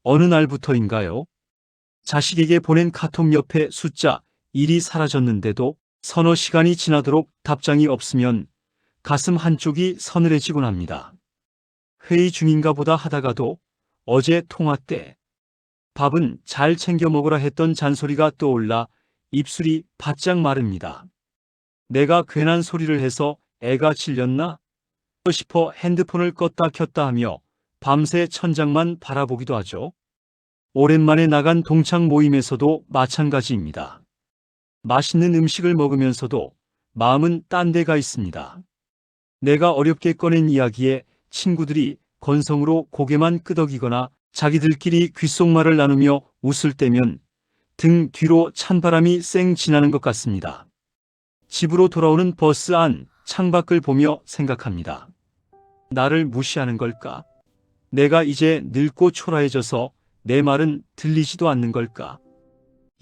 어느 날부터인가요? 자식에게 보낸 카톡 옆에 숫자 1이 사라졌는데도 서너 시간이 지나도록 답장이 없으면 가슴 한쪽이 서늘해지곤 합니다. 회의 중인가 보다 하다가도 어제 통화 때 밥은 잘 챙겨 먹으라 했던 잔소리가 떠올라 입술이 바짝 마릅니다. 내가 괜한 소리를 해서 애가 질렸나 싶어 핸드폰을 껐다 켰다 하며 밤새 천장만 바라보기도 하죠. 오랜만에 나간 동창 모임에서도 마찬가지입니다. 맛있는 음식을 먹으면서도 마음은 딴 데가 있습니다. 내가 어렵게 꺼낸 이야기에 친구들이 건성으로 고개만 끄덕이거나 자기들끼리 귓속말을 나누며 웃을 때면 등 뒤로 찬바람이 쌩 지나는 것 같습니다. 집으로 돌아오는 버스 안 창밖을 보며 생각합니다. 나를 무시하는 걸까? 내가 이제 늙고 초라해져서 내 말은 들리지도 않는 걸까?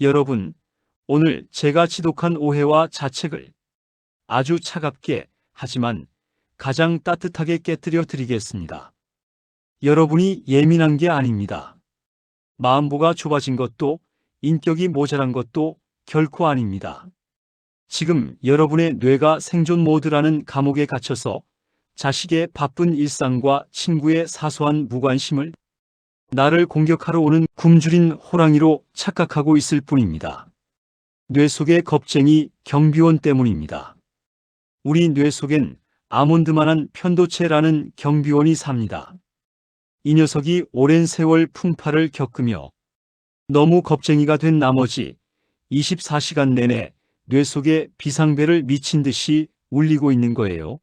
여러분, 오늘 제가 지독한 오해와 자책을 아주 차갑게 하지만 가장 따뜻하게 깨뜨려 드리겠습니다. 여러분이 예민한 게 아닙니다. 마음보가 좁아진 것도 인격이 모자란 것도 결코 아닙니다. 지금 여러분의 뇌가 생존 모드라는 감옥에 갇혀서 자식의 바쁜 일상과 친구의 사소한 무관심을 나를 공격하러 오는 굶주린 호랑이로 착각하고 있을 뿐입니다. 뇌 속의 겁쟁이 경비원 때문입니다. 우리 뇌 속엔 아몬드만한 편도체라는 경비원이 삽니다. 이 녀석이 오랜 세월 풍파를 겪으며 너무 겁쟁이가 된 나머지 24시간 내내 뇌 속에 비상벨을 미친 듯이 울리고 있는 거예요.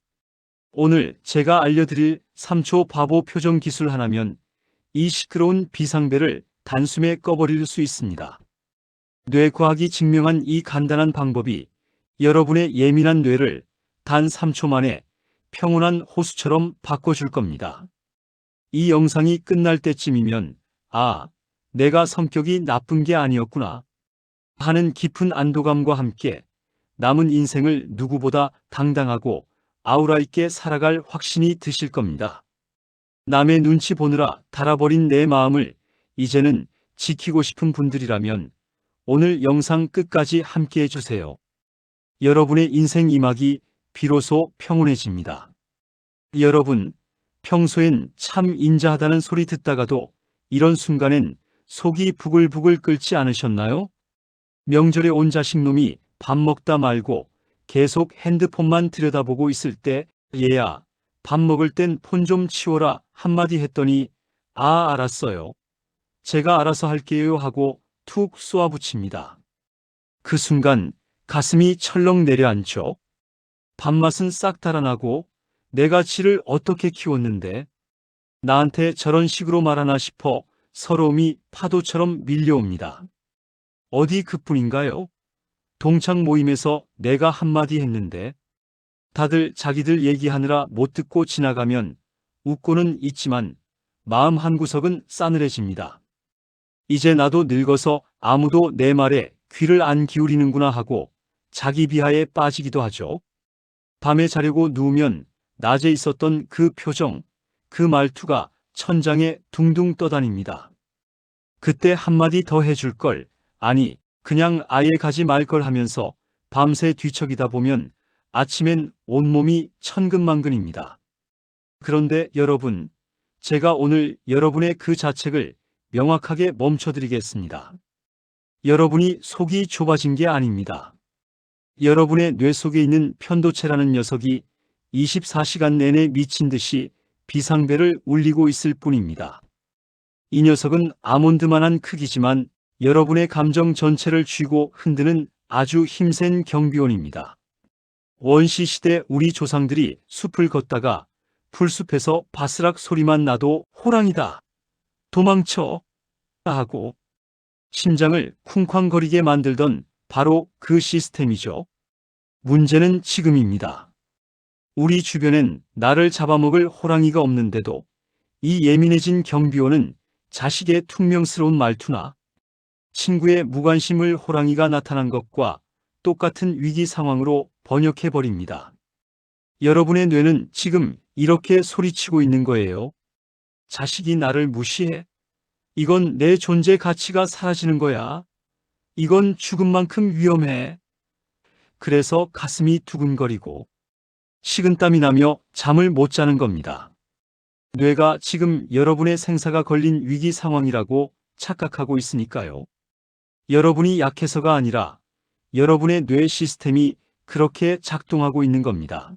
오늘 제가 알려드릴 3초 바보 표정 기술 하나면 이 시끄러운 비상벨을 단숨에 꺼버릴 수 있습니다. 뇌과학이 증명한 이 간단한 방법이 여러분의 예민한 뇌를 단 3초 만에 평온한 호수처럼 바꿔줄 겁니다. 이 영상이 끝날 때쯤이면 내가 성격이 나쁜 게 아니었구나 하는 깊은 안도감과 함께 남은 인생을 누구보다 당당하고 아우라 있게 살아갈 확신이 드실 겁니다. 남의 눈치 보느라 달아버린 내 마음을 이제는 지키고 싶은 분들이라면 오늘 영상 끝까지 함께 해주세요. 여러분의 인생 이막이 비로소 평온해집니다. 여러분, 평소엔 참 인자하다는 소리 듣다가도 이런 순간엔 속이 부글부글 끓지 않으셨나요? 명절에 온 자식놈이 밥 먹다 말고 계속 핸드폰만 들여다보고 있을 때 얘야, 밥 먹을 땐 폰 좀 치워라 한마디 했더니 알았어요. 제가 알아서 할게요 하고 툭 쏘아붙입니다. 그 순간 가슴이 철렁 내려앉죠. 밥맛은 싹 달아나고 내가 지를 어떻게 키웠는데 나한테 저런 식으로 말하나 싶어 서러움이 파도처럼 밀려옵니다. 어디 그뿐인가요? 동창 모임에서 내가 한마디 했는데 다들 자기들 얘기하느라 못 듣고 지나가면 웃고는 있지만 마음 한구석은 싸늘해집니다. 이제 나도 늙어서 아무도 내 말에 귀를 안 기울이는구나 하고 자기 비하에 빠지기도 하죠. 밤에 자려고 누우면 낮에 있었던 그 표정, 그 말투가 천장에 둥둥 떠다닙니다. 그때 한마디 더 해줄 걸, 아니 그냥 아예 가지 말 걸 하면서 밤새 뒤척이다 보면 아침엔 온몸이 천근만근입니다. 그런데 여러분, 제가 오늘 여러분의 그 자책을 명확하게 멈춰드리겠습니다. 여러분이 속이 좁아진 게 아닙니다. 여러분의 뇌 속에 있는 편도체라는 녀석이 24시간 내내 미친 듯이 비상벨을 울리고 있을 뿐입니다. 이 녀석은 아몬드만한 크기지만 여러분의 감정 전체를 쥐고 흔드는 아주 힘센 경비원입니다. 원시시대 우리 조상들이 숲을 걷다가 풀숲에서 바스락 소리만 나도 호랑이다, 도망쳐 하고 심장을 쿵쾅거리게 만들던 바로 그 시스템이죠. 문제는 지금입니다. 우리 주변엔 나를 잡아먹을 호랑이가 없는데도 이 예민해진 경비원은 자식의 퉁명스러운 말투나 친구의 무관심을 호랑이가 나타난 것과 똑같은 위기 상황으로 번역해버립니다. 여러분의 뇌는 지금 이렇게 소리치고 있는 거예요. 자식이 나를 무시해? 이건 내 존재 가치가 사라지는 거야. 이건 죽음만큼 위험해. 그래서 가슴이 두근거리고 식은땀이 나며 잠을 못 자는 겁니다. 뇌가 지금 여러분의 생사가 걸린 위기 상황이라고 착각하고 있으니까요. 여러분이 약해서가 아니라 여러분의 뇌 시스템이 그렇게 작동하고 있는 겁니다.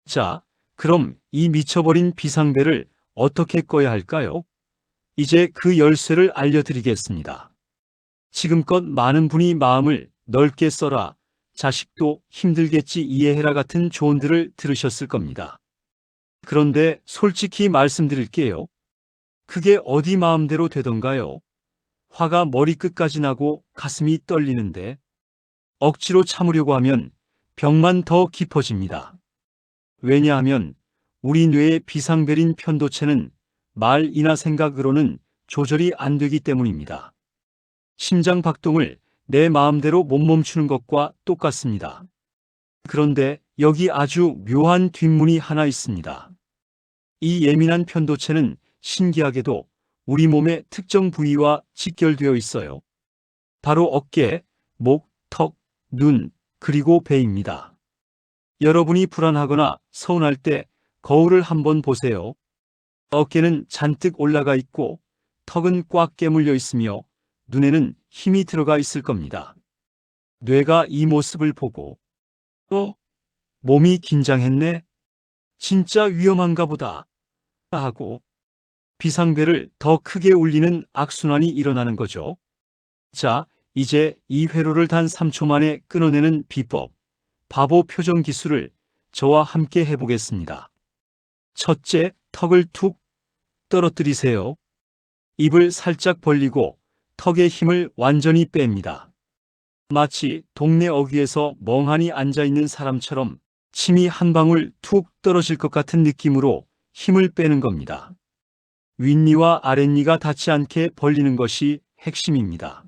자, 그럼 이 미쳐버린 비상벨을 어떻게 꺼야 할까요? 이제 그 열쇠를 알려드리겠습니다. 지금껏 많은 분이 마음을 넓게 써라, 자식도 힘들겠지 이해해라 같은 조언들을 들으셨을 겁니다. 그런데 솔직히 말씀드릴게요. 그게 어디 마음대로 되던가요? 화가 머리끝까지 나고 가슴이 떨리는데 억지로 참으려고 하면 병만 더 깊어집니다. 왜냐하면 우리 뇌의 비상벨인 편도체는 말이나 생각으로는 조절이 안 되기 때문입니다. 심장 박동을 내 마음대로 못 멈추는 것과 똑같습니다. 그런데 여기 아주 묘한 뒷문이 하나 있습니다. 이 예민한 편도체는 신기하게도 우리 몸의 특정 부위와 직결되어 있어요. 바로 어깨, 목, 턱, 눈, 그리고 배입니다. 여러분이 불안하거나 서운할 때 거울을 한번 보세요. 어깨는 잔뜩 올라가 있고 턱은 꽉 깨물려 있으며 눈에는 힘이 들어가 있을 겁니다. 뇌가 이 모습을 보고 몸이 긴장했네? 진짜 위험한가 보다 하고 비상벨을 더 크게 울리는 악순환이 일어나는 거죠. 자, 이제 이 회로를 단 3초 만에 끊어내는 비법, 바보 표정 기술을 저와 함께 해보겠습니다. 첫째, 턱을 툭 떨어뜨리세요. 입을 살짝 벌리고 턱의 힘을 완전히 뺍니다. 마치 동네 어귀에서 멍하니 앉아있는 사람처럼 침이 한 방울 툭 떨어질 것 같은 느낌으로 힘을 빼는 겁니다. 윗니와 아랫니가 닿지 않게 벌리는 것이 핵심입니다.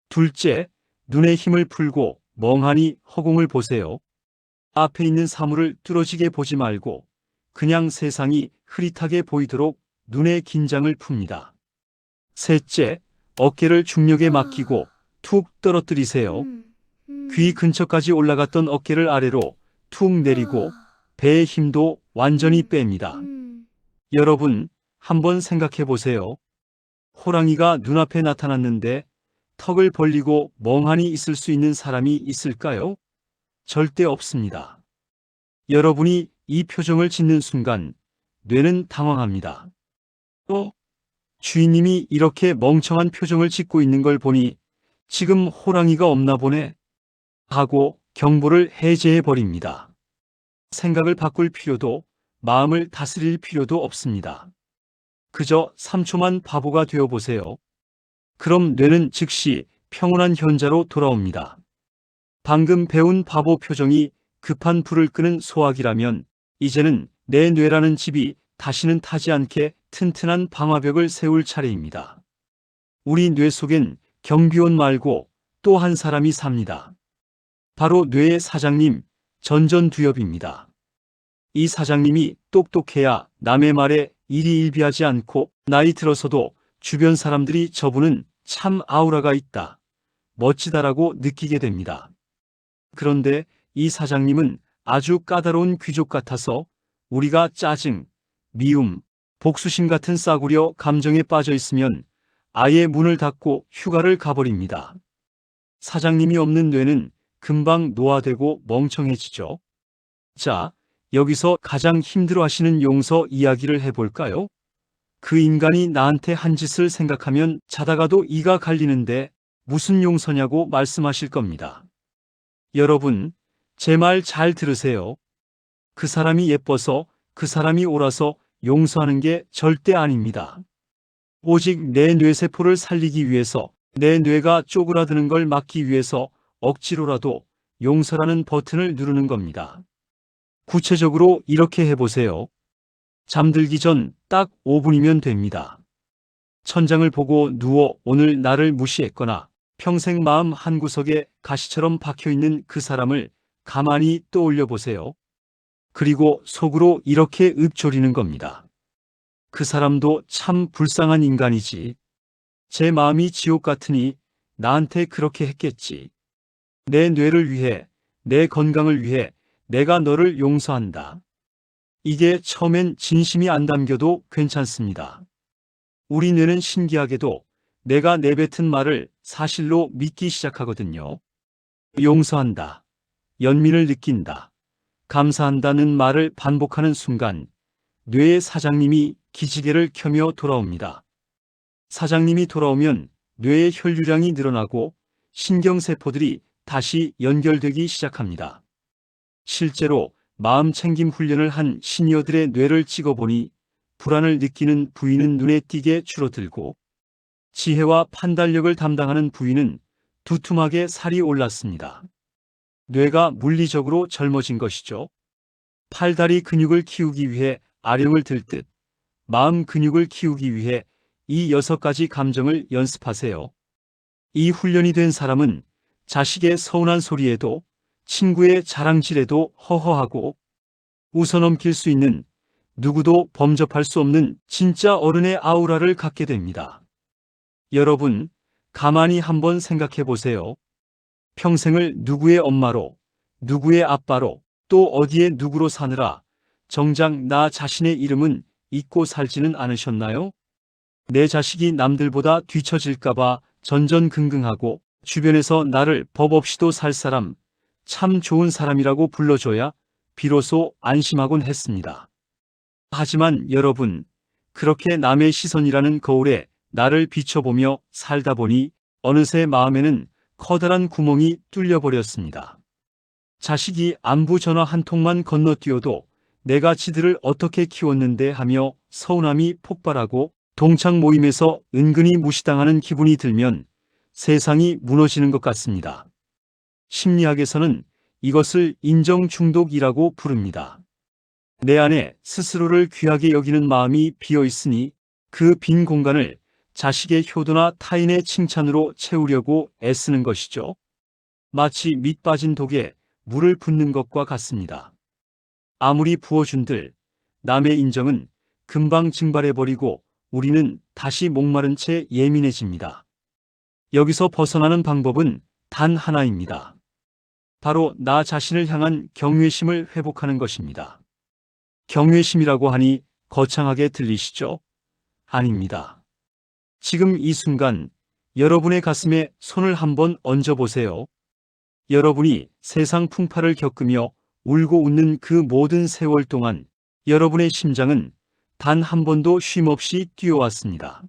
둘째, 눈에 힘을 풀고 멍하니 허공을 보세요. 앞에 있는 사물을 뚫어지게 보지 말고 그냥 세상이 흐릿하게 보이도록 눈에 긴장을 풉니다. 셋째, 어깨를 중력에 맡기고 툭 떨어뜨리세요. 귀 근처까지 올라갔던 어깨를 아래로 툭 내리고 배의 힘도 완전히 뺍니다. 여러분, 한번 생각해 보세요. 호랑이가 눈앞에 나타났는데 턱을 벌리고 멍하니 있을 수 있는 사람이 있을까요? 절대 없습니다. 여러분이 이 표정을 짓는 순간 뇌는 당황합니다. 주인님이 이렇게 멍청한 표정을 짓고 있는 걸 보니 지금 호랑이가 없나 보네 하고 경보를 해제해 버립니다. 생각을 바꿀 필요도 마음을 다스릴 필요도 없습니다. 그저 3초만 바보가 되어 보세요. 그럼 뇌는 즉시 평온한 현자로 돌아옵니다. 방금 배운 바보 표정이 급한 불을 끄는 소화기라면 이제는 내 뇌라는 집이 다시는 타지 않게 튼튼한 방화벽을 세울 차례입니다. 우리 뇌 속엔 경비원 말고 또 한 사람이 삽니다. 바로 뇌의 사장님, 전전두엽입니다. 이 사장님이 똑똑해야 남의 말에 일희일비하지 않고 나이 들어서도 주변 사람들이 저분은 참 아우라가 있다, 멋지다라고 느끼게 됩니다. 그런데 이 사장님은 아주 까다로운 귀족 같아서 우리가 짜증, 미움, 복수심 같은 싸구려 감정에 빠져 있으면 아예 문을 닫고 휴가를 가버립니다. 사장님이 없는 뇌는 금방 노화되고 멍청해지죠. 자, 여기서 가장 힘들어하시는 용서 이야기를 해볼까요? 그 인간이 나한테 한 짓을 생각하면 자다가도 이가 갈리는데 무슨 용서냐고 말씀하실 겁니다. 여러분, 제 말 잘 들으세요. 그 사람이 예뻐서, 그 사람이 옳아서 용서하는 게 절대 아닙니다. 오직 내 뇌세포를 살리기 위해서, 내 뇌가 쪼그라드는 걸 막기 위해서 억지로라도 용서라는 버튼을 누르는 겁니다. 구체적으로 이렇게 해보세요. 잠들기 전 딱 5분이면 됩니다. 천장을 보고 누워 오늘 나를 무시했거나 평생 마음 한구석에 가시처럼 박혀있는 그 사람을 가만히 떠올려 보세요. 그리고 속으로 이렇게 읊조리는 겁니다. 그 사람도 참 불쌍한 인간이지. 제 마음이 지옥 같으니 나한테 그렇게 했겠지. 내 뇌를 위해, 내 건강을 위해 내가 너를 용서한다. 이게 처음엔 진심이 안 담겨도 괜찮습니다. 우리 뇌는 신기하게도 내가 내뱉은 말을 사실로 믿기 시작하거든요. 용서한다. 연민을 느낀다. 감사한다는 말을 반복하는 순간 뇌의 사장님이 기지개를 켜며 돌아옵니다. 사장님이 돌아오면 뇌의 혈류량이 늘어나고 신경세포들이 다시 연결되기 시작합니다. 실제로 마음 챙김 훈련을 한 시니어들의 뇌를 찍어보니 불안을 느끼는 부위는 눈에 띄게 줄어들고 지혜와 판단력을 담당하는 부위는 두툼하게 살이 올랐습니다. 뇌가 물리적으로 젊어진 것이죠. 팔다리 근육을 키우기 위해 아령을 들듯 마음 근육을 키우기 위해 이 6가지 감정을 연습하세요. 이 훈련이 된 사람은 자식의 서운한 소리에도 친구의 자랑질에도 허허하고 웃어넘길 수 있는 누구도 범접할 수 없는 진짜 어른의 아우라를 갖게 됩니다. 여러분, 가만히 한번 생각해 보세요. 평생을 누구의 엄마로, 누구의 아빠로, 또 어디에 누구로 사느라 정작 나 자신의 이름은 잊고 살지는 않으셨나요? 내 자식이 남들보다 뒤처질까봐 전전긍긍하고 주변에서 나를 법 없이도 살 사람, 참 좋은 사람이라고 불러줘야 비로소 안심하곤 했습니다. 하지만 여러분, 그렇게 남의 시선이라는 거울에 나를 비춰보며 살다 보니 어느새 마음에는 커다란 구멍이 뚫려버렸습니다. 자식이 안부 전화 한 통만 건너뛰어도 내가 지들을 어떻게 키웠는데 하며 서운함이 폭발하고 동창 모임에서 은근히 무시당하는 기분이 들면 세상이 무너지는 것 같습니다. 심리학에서는 이것을 인정 중독이라고 부릅니다. 내 안에 스스로를 귀하게 여기는 마음이 비어 있으니 그 빈 공간을 자식의 효도나 타인의 칭찬으로 채우려고 애쓰는 것이죠. 마치 밑 빠진 독에 물을 붓는 것과 같습니다. 아무리 부어준들 남의 인정은 금방 증발해버리고 우리는 다시 목마른 채 예민해집니다. 여기서 벗어나는 방법은 단 하나입니다. 바로 나 자신을 향한 경외심을 회복하는 것입니다. 경외심이라고 하니 거창하게 들리시죠? 아닙니다. 지금 이 순간 여러분의 가슴에 손을 한번 얹어보세요. 여러분이 세상 풍파를 겪으며 울고 웃는 그 모든 세월 동안 여러분의 심장은 단 한 번도 쉼없이 뛰어왔습니다.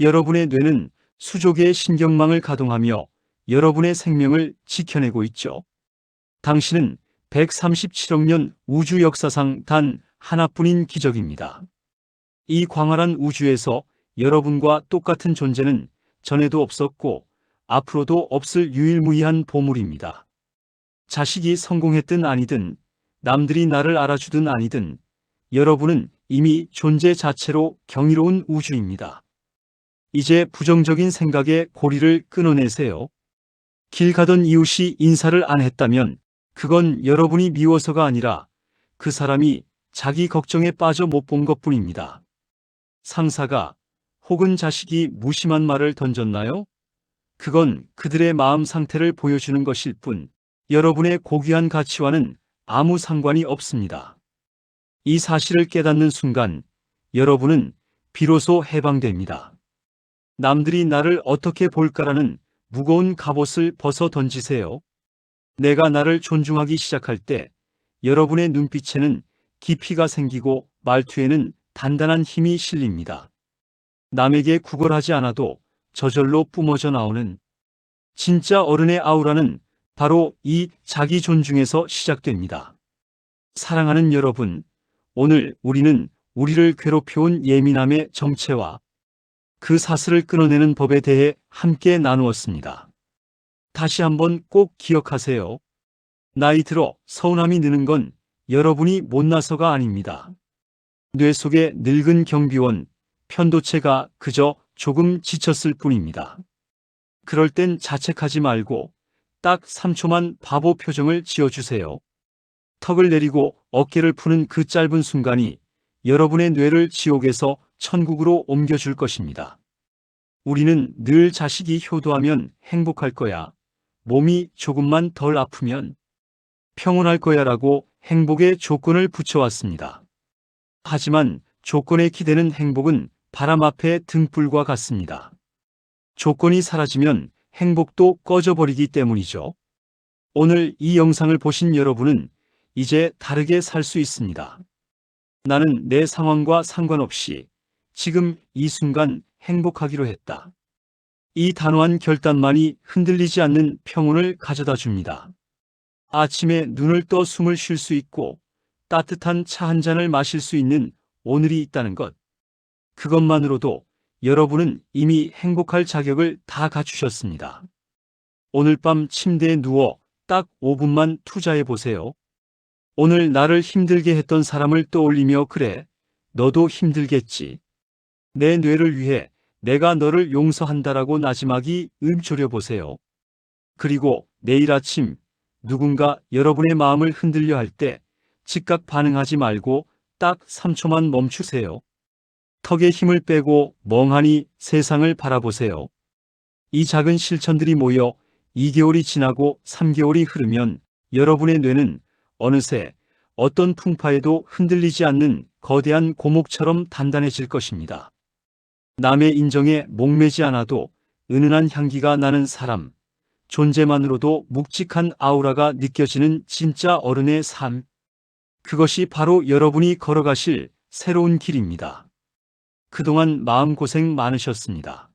여러분의 뇌는 수조 개의 신경망을 가동하며 여러분의 생명을 지켜내고 있죠. 당신은 137억 년 우주 역사상 단 하나뿐인 기적입니다. 이 광활한 우주에서 여러분과 똑같은 존재는 전에도 없었고 앞으로도 없을 유일무이한 보물입니다. 자식이 성공했든 아니든 남들이 나를 알아주든 아니든 여러분은 이미 존재 자체로 경이로운 우주입니다. 이제 부정적인 생각의 고리를 끊어내세요. 길 가던 이웃이 인사를 안 했다면 그건 여러분이 미워서가 아니라 그 사람이 자기 걱정에 빠져 못 본 것뿐입니다. 상사가 혹은 자식이 무심한 말을 던졌나요? 그건 그들의 마음 상태를 보여주는 것일 뿐 여러분의 고귀한 가치와는 아무 상관이 없습니다. 이 사실을 깨닫는 순간 여러분은 비로소 해방됩니다. 남들이 나를 어떻게 볼까라는 무거운 갑옷을 벗어 던지세요. 내가 나를 존중하기 시작할 때 여러분의 눈빛에는 깊이가 생기고 말투에는 단단한 힘이 실립니다. 남에게 구걸하지 않아도 저절로 뿜어져 나오는 진짜 어른의 아우라는 바로 이 자기 존중에서 시작됩니다. 사랑하는 여러분, 오늘 우리는 우리를 괴롭혀온 예민함의 정체와 그 사슬을 끊어내는 법에 대해 함께 나누었습니다. 다시 한번 꼭 기억하세요. 나이 들어 서운함이 느는 건 여러분이 못나서가 아닙니다. 뇌 속의 늙은 경비원, 편도체가 그저 조금 지쳤을 뿐입니다. 그럴 땐 자책하지 말고 딱 3초만 바보 표정을 지어주세요. 턱을 내리고 어깨를 푸는 그 짧은 순간이 여러분의 뇌를 지옥에서 천국으로 옮겨줄 것입니다. 우리는 늘 자식이 효도하면 행복할 거야. 몸이 조금만 덜 아프면 평온할 거야 라고 행복의 조건을 붙여왔습니다. 하지만 조건에 기대는 행복은 바람 앞에 등불과 같습니다. 조건이 사라지면 행복도 꺼져버리기 때문이죠. 오늘 이 영상을 보신 여러분은 이제 다르게 살 수 있습니다. 나는 내 상황과 상관없이 지금 이 순간 행복하기로 했다. 이 단호한 결단만이 흔들리지 않는 평온을 가져다 줍니다. 아침에 눈을 떠 숨을 쉴 수 있고 따뜻한 차 한 잔을 마실 수 있는 오늘이 있다는 것. 그것만으로도 여러분은 이미 행복할 자격을 다 갖추셨습니다. 오늘 밤 침대에 누워 딱 5분만 투자해 보세요. 오늘 나를 힘들게 했던 사람을 떠올리며 그래, 너도 힘들겠지. 내 뇌를 위해 내가 너를 용서한다라고 나지막이 음조려 보세요. 그리고 내일 아침 누군가 여러분의 마음을 흔들려 할 때 즉각 반응하지 말고 딱 3초만 멈추세요. 턱에 힘을 빼고 멍하니 세상을 바라보세요. 이 작은 실천들이 모여 2개월이 지나고 3개월이 흐르면 여러분의 뇌는 어느새 어떤 풍파에도 흔들리지 않는 거대한 고목처럼 단단해질 것입니다. 남의 인정에 목매지 않아도 은은한 향기가 나는 사람, 존재만으로도 묵직한 아우라가 느껴지는 진짜 어른의 삶. 그것이 바로 여러분이 걸어가실 새로운 길입니다. 그동안 마음고생 많으셨습니다.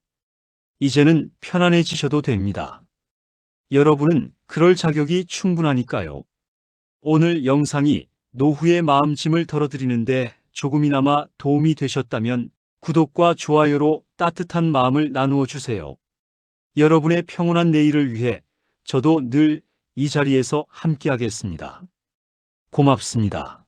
이제는 편안해지셔도 됩니다. 여러분은 그럴 자격이 충분하니까요. 오늘 영상이 노후의 마음짐을 덜어드리는데 조금이나마 도움이 되셨다면 구독과 좋아요로 따뜻한 마음을 나누어 주세요. 여러분의 평온한 내일을 위해 저도 늘 이 자리에서 함께하겠습니다. 고맙습니다.